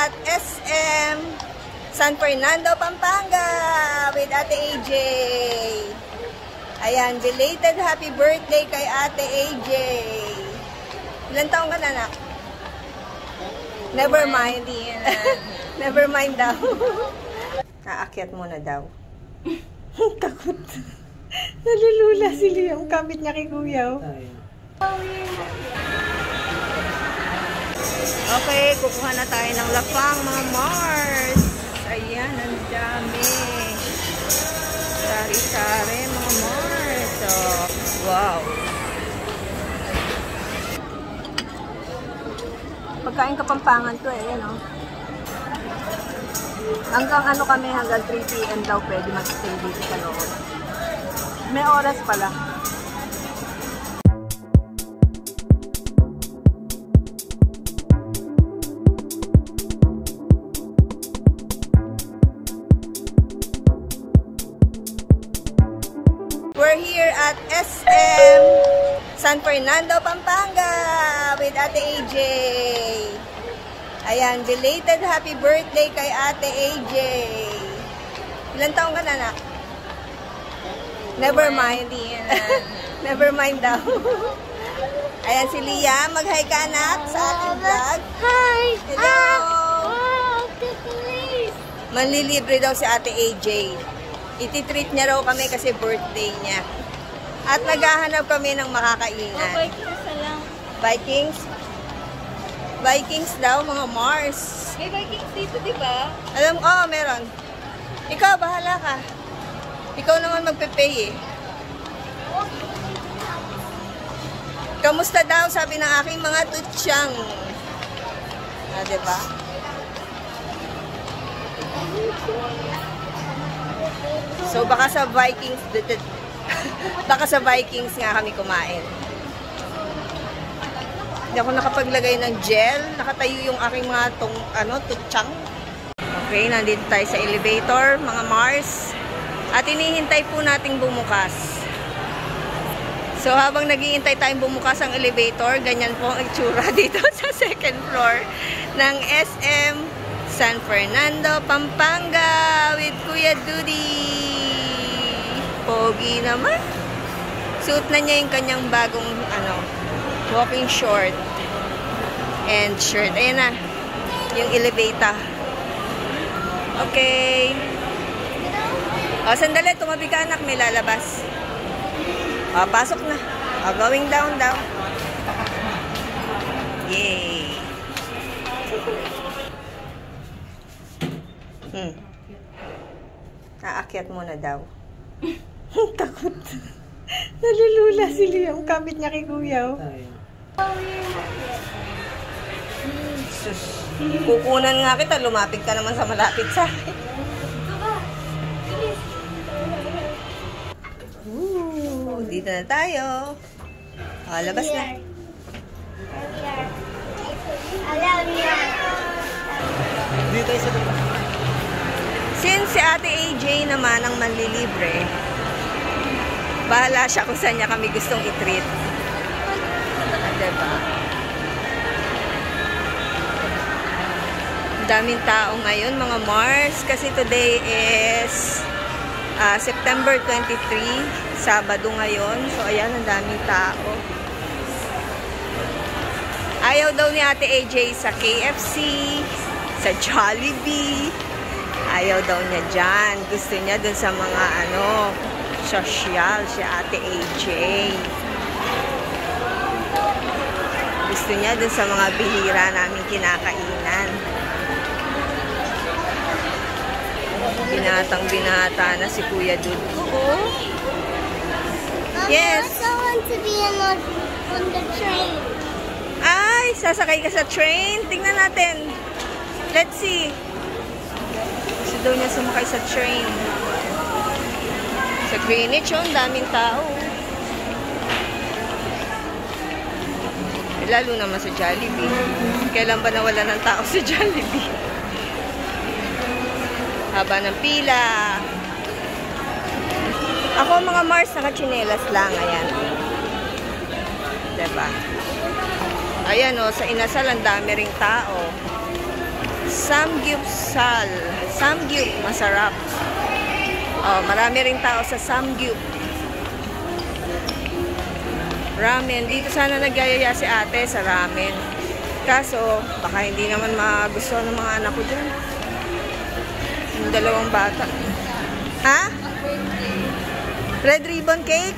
at SM San Fernando, Pampanga with Ate AJ. Ayan, belated happy birthday kay Ate AJ. Ilan taong ka na, anak? Never mind. Never mind daw. Naakyat muna daw. Takot. Nalulula si Liam. Kapit niya kay Kuya. Okay, kukuha na tayo ng lapang, mga Mars. Ayan, ang dami. Sari-sari, mga Mars. So, wow. Pagkain Kapampangan to eh, no? Hanggang ano kami, hanggang 3 PM daw pwede mag-stay dito sa loob. May oras pala. We're here at SM San Fernando, Pampanga with Ate AJ. Ayan, belated happy birthday kay Ate AJ. Ilan taong ka na, anak? Never mind. Never mind daw. Ayan si Liam, mag-hi ka, anak, sa ating vlog. Hi! Hello! Wow, please! Manlilibre daw si Ate AJ. Iti-treat niya raw kami kasi birthday niya. At naghahanap kami ng makakainan. Vikings na lang. Vikings? Vikings daw, mga Mars. May Vikings dito, di ba? Alam ko, meron. Ikaw, bahala ka. Ikaw naman magpe-pay eh. Kamusta daw, sabi ng aking mga tutsyang. Ah, diba? So, baka sa Vikings, baka sa Vikings nga kami kumain. Hindi ako nakapaglagay ng gel. Nakatayo yung aking mga tutsyang. Okay, nandito tayo sa elevator, mga Mars. At inihintay po nating bumukas. So, habang naghihintay tayong bumukas ang elevator, ganyan po ang itsura dito sa second floor ng SM San Fernando, Pampanga with Kuya Dudy. Pogi naman. Suot na niya yung kanyang bagong walking short and shirt. Ayan na, yung elevator. Okay. O, sandali, tumabi ka, anak, may lalabas. O, pasok na. O, going down daw. Yay. Naakyat muna daw. Takot. Nalulula si Liam. Kapit niya kay Kuya. Sus. Kukunan nga kita. Lumapit ka naman sa malapit sa akin. Dito na tayo. O, labas na. Dito tayo sa labas. Since si Ate AJ naman ang manlilibre, bahala siya kung saan niya kami gustong i-treat. Diba? Daming tao ngayon, mga Mars, kasi today is September 23, Sabado ngayon. So, ayan, ang daming tao. Ayaw daw ni Ate AJ sa KFC, sa Jollibee. Ayaw daw niya dyan. Gusto niya dun sa mga social, si Ate AJ. Gusto niya dun sa mga bihira namin kinakainan. Binatang-binata na si Kuya Dudko. Oh. Yes. I also want to be on the train. Ay, sasakay ka sa train. Tingnan natin. Let's see. Gusto daw niya sumakay sa train. Sa Greenwich, oh, daming tao. Lalo naman sa Jollibee. Kailan ba nawala ng tao sa Jollibee? Haba ng pila. Ako, mga Mars, naka-chinelas lang. Ayan. Diba? Ayan, oh, sa Inasal, ang dami ring tao. Samgyeopsal. Samgyup, masarap. Oh, marami ring tao sa Samgyup. Ramen. Dito sana nagyayaya si ate sa ramen. Kaso, baka hindi naman magustuhan ng mga anak ko dyan. Yung dalawang bata. Ha? Red ribbon cake?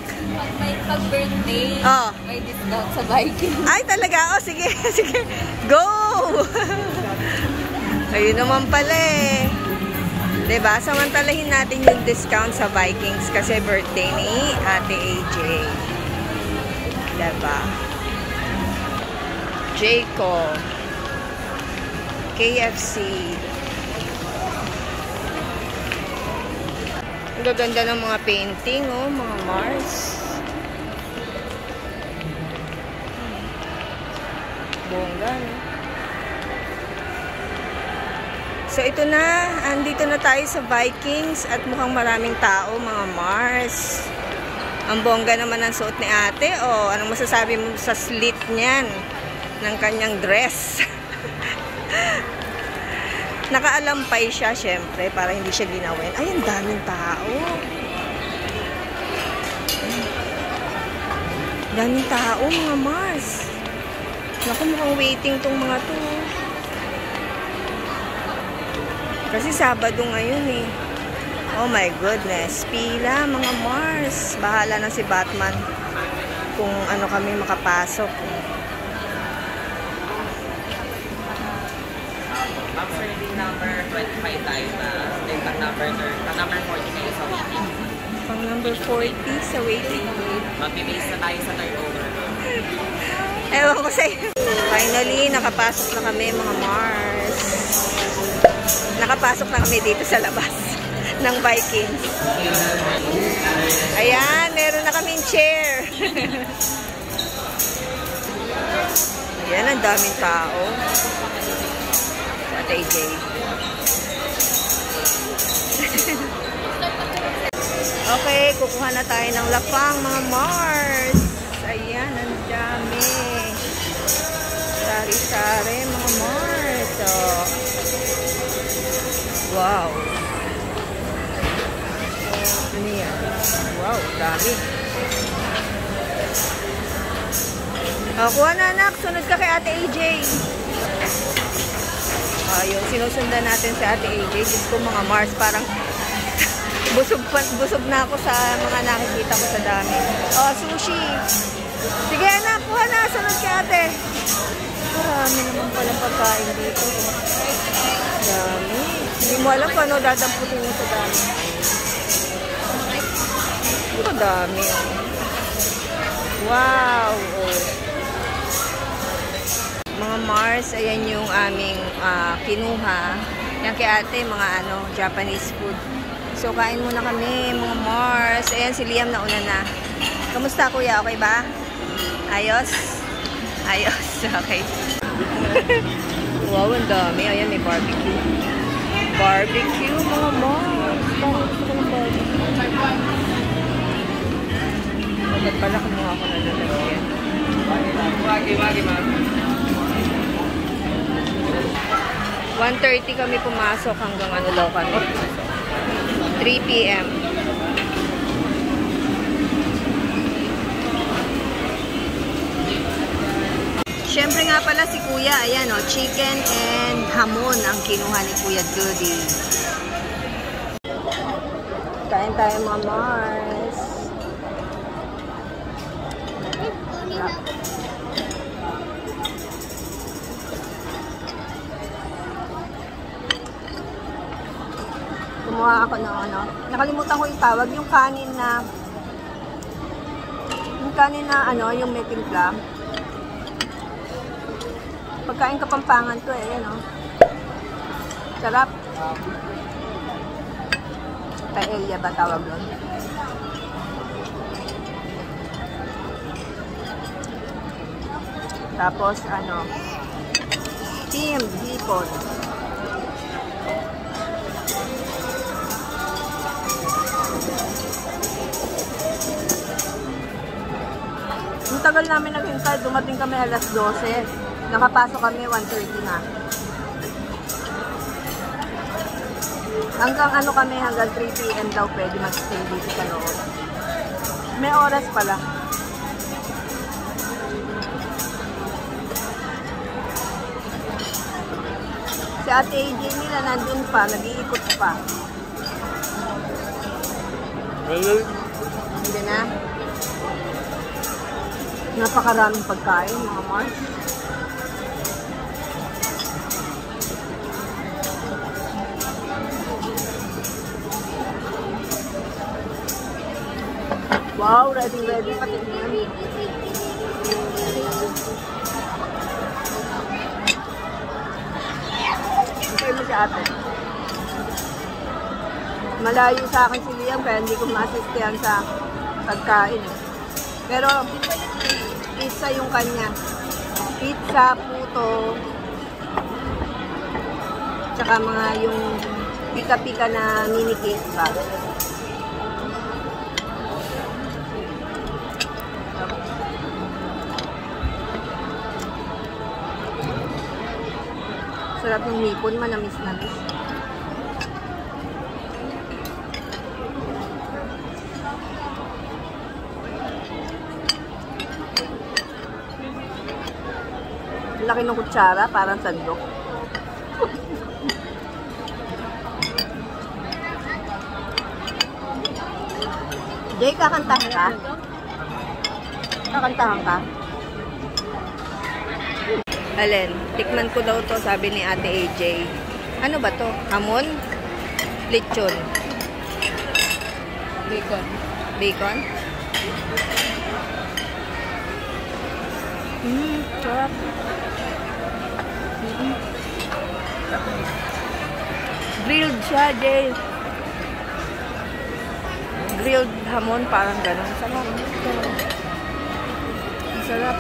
Pag birthday, Oh. may discount sa Viking. Ay, talaga? Oh, sige, sige. Go! Ayun naman pala eh. Diba? Samantalahin natin yung discount sa Vikings kasi birthday ni Ate AJ. Diba? Jayco. KFC. Ang gaganda ng mga painting, oh, mga Mars. Bongga, no? So, ito na. Andito na tayo sa Vikings at mukhang maraming tao, mga Mars. Ang bongga naman ang suot ni ate. O, anong masasabi mo sa slit niyan ng kanyang dress? Nakaalampay siya, syempre, para hindi siya ginawin. Ay, ang daming tao. Daming tao, mga Mars. Naku, mukhang waiting tong mga to. Kasi Sabado ngayon eh. Oh my goodness. Pila, mga Mars. Bahala na si Batman kung ano kami makapasok. Ma'am, serving number 25 tayo na. Then, number 40 kayo sa waiting. Pang number 40 sa waiting. Mag-base na tayo sa turnover. Ewan ko sa'yo. Finally, nakapasok na kami, mga Mars. Nakapasok na kami dito sa labas ng Vikings. Ayan, meron na kaming chair. Ayan, ang daming tao. Sa Ate AJ. Okay, kukuha na tayo ng lapang, mga Mars. Ayan, ang dami. Sari-sari, mga Mars. So, wow. Ano yan? Wow, dami. Kuha na, anak. Sunod ka kay Ate AJ. Ayun, sinusundan natin si Ate AJ. Diyos ko, mga Mars, parang busog na ako sa mga nakikita ko sa dami. Oh, sushi. Sige, anak. Kuha na. Sunod kay Ate. Marami naman palang pagkain dito. Dami. Hindi mo alam kung ano dadamputin mo sa dami. Ito dami. Wow. Oh. Mga Mars, ayan yung aming kinuha. Yan kay ate, mga Japanese food. So, kain muna kami, mga Mars. Ayan, si Liam nauna na. Kamusta, kuya? Okay ba? Ayos? Ayos. Okay. Wow, ang dami. Ayan, may barbecue. Barbecue, mga Mars. Parang gusto ko ng barbecue. Ba't pala kumuha ako na lalagyan? Wagi, ma'am. 1:30 kami pumasok hanggang ano daw kami? 3 p.m. Siyempre nga pala si Kuya, ayan o, chicken and hamon ang kinuha ni Kuya Judy. Kain tayo, mga Mars. Kumuha ako ng nakalimutan ko yung tawag, yung kanin na yung may timpla. Pagkain Kapampangan to eh, yan o. Sarap. Paella ba tawag doon? Tapos steamed hipon. Ang tagal namin naghintay, dumating kami alas 12. Nakapasok kami 1:30 na. Hanggang ano kami, hanggang 3 p.m. daw pwede mag-stay dito sa loob. May oras pala. Si Ate AJ nila nandun pa, nag-iikot pa. Hindi na. Napakaraming pagkain, mga Mars. Wow, ready pati niyan. Hintay mo si ate. Malayo sa akin si Liam kaya hindi ko ma-assistihan sa pagkain. Pero pizza yung kanya. Pizza, puto, tsaka mga yung pika-pika na mini cake ba. Sarap ng hipon, manamis. Laki ng kutsara, parang sandok. Jay, kakantahan ka? Kakantahan ka? Alin, tikman ko daw to, sabi ni Ate AJ. Ano ba to? Hamon? Lechon? Bacon. Bacon? Sarap. Grilled siya, Jay. Grilled hamon, parang gano'n. Sarap. Sarap.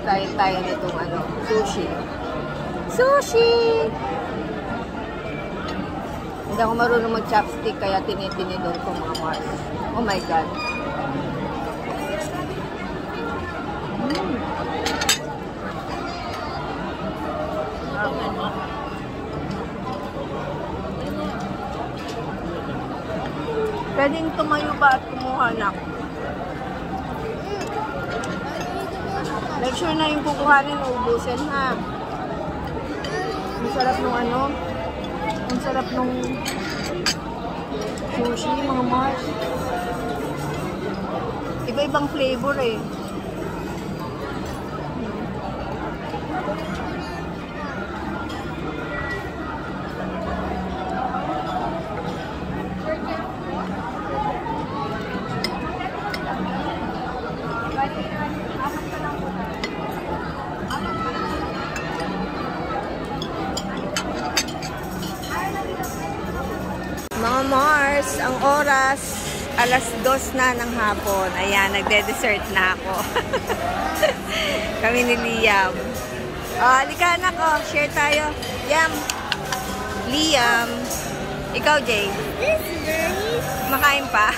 Kain tayo nitong ano, sushi. Sushi! Hindi ako marunong mag-chopstick kaya tinitinidor ko mga Mars. Oh my God. Pwedeng tumayo ba at kumuha na? Make sure na yung kukuhanin, ubusin ha. Ang sarap nung ano. Ang sarap nung sushi, mga Mars. Iba-ibang flavor eh. Mga Mars, ang oras, 2:00 na ng hapon. Ayan, nagde-dessert na ako. Kami ni Liam. Halika anak ko, share tayo. Liam. Ikaw, Jay. Makain pa?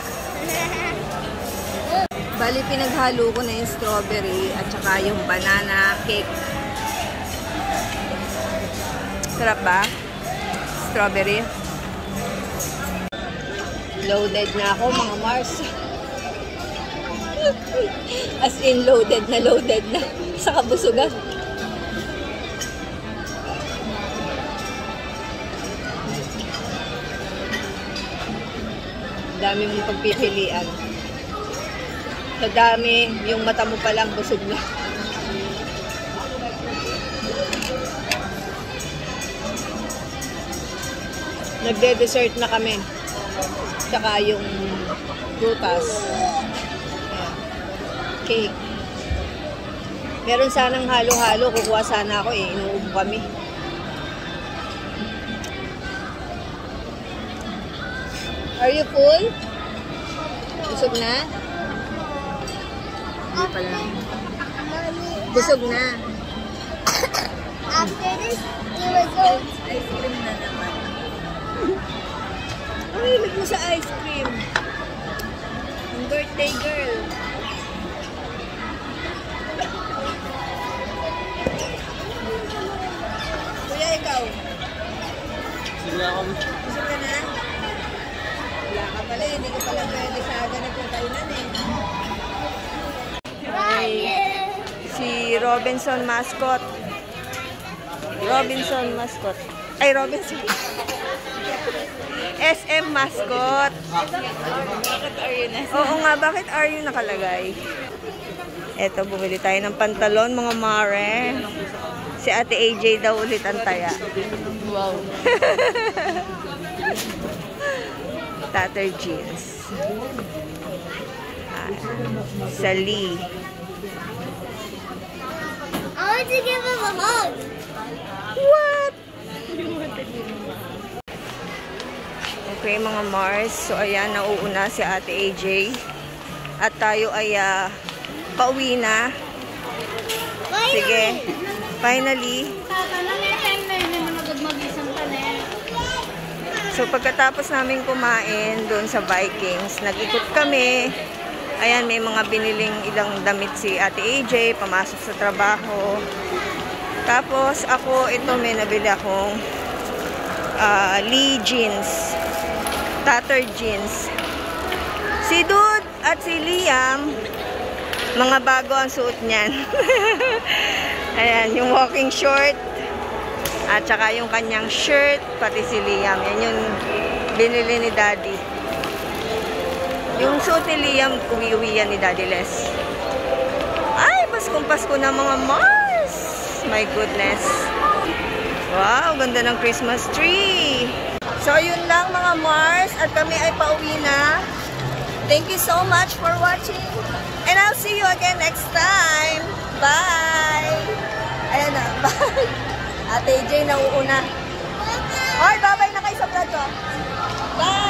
Bali, pinaghalo ko na yung strawberry at saka yung banana cake. Sarap ba? Strawberry. Loaded na ako, mga Mars. As in, loaded na. Sa kabusugan. Dami mong pagpipilian. Sa dami, yung mata mo palang busog na. Nagde-dessert na kami. Tsaka yung prutas. Ayan. Cake. Meron sanang halo-halo. Kukuha sana ako eh. Inuubo kami. Are you full? Busog na? Hindi pala. Busog na. After this, it was go. Ice cream na naman. Ang hilig mo sa ice cream. Ang birthday girl. Kuya, ikaw. Gusto ka na? Wala ka pala, hindi ka pala pwede sa ganitong kainan eh. Si Robinson Mascot. Robinson Mascot. Ay, Robinson. SM Mascot. Bakit are you na? Oo nga, bakit are you nakalagay? Eto, bumili tayo ng pantalon, mga mare. Si Ate AJ daw ulit ang taya. Wow. Tatter jeans. Sa Lee. I want to give him a hug. What? Okay, mga Mars. So, ayan, nauuna si Ate AJ. At tayo ay pauwi na. Sige. Finally. So, pagkatapos namin kumain doon sa Vikings, nag-ikot kami. Ayan, may mga biniling ilang damit si Ate AJ, pamasok sa trabaho. Tapos, ako, ito, may nabili akong Lee jeans. Tatter jeans. Si Dude at si Liam, mga bago ang suot niyan. Ayan, yung walking short. At saka yung kanyang shirt, pati si Liam. Yan yung binili ni Daddy. Yung suot ni Liam, uwi-uwi yan ni Daddy Les. Ay, Paskong-Pasko na mga Mars! My goodness. Wow, ganda ng Christmas tree. So, yun lang mga Mars. At kami ay pauwi na. Thank you so much for watching. And I'll see you again next time. Bye! Ayan na, bye! Ate AJ, nauuna. Hoy, bye-bye na kayo sa vlog ko. Bye!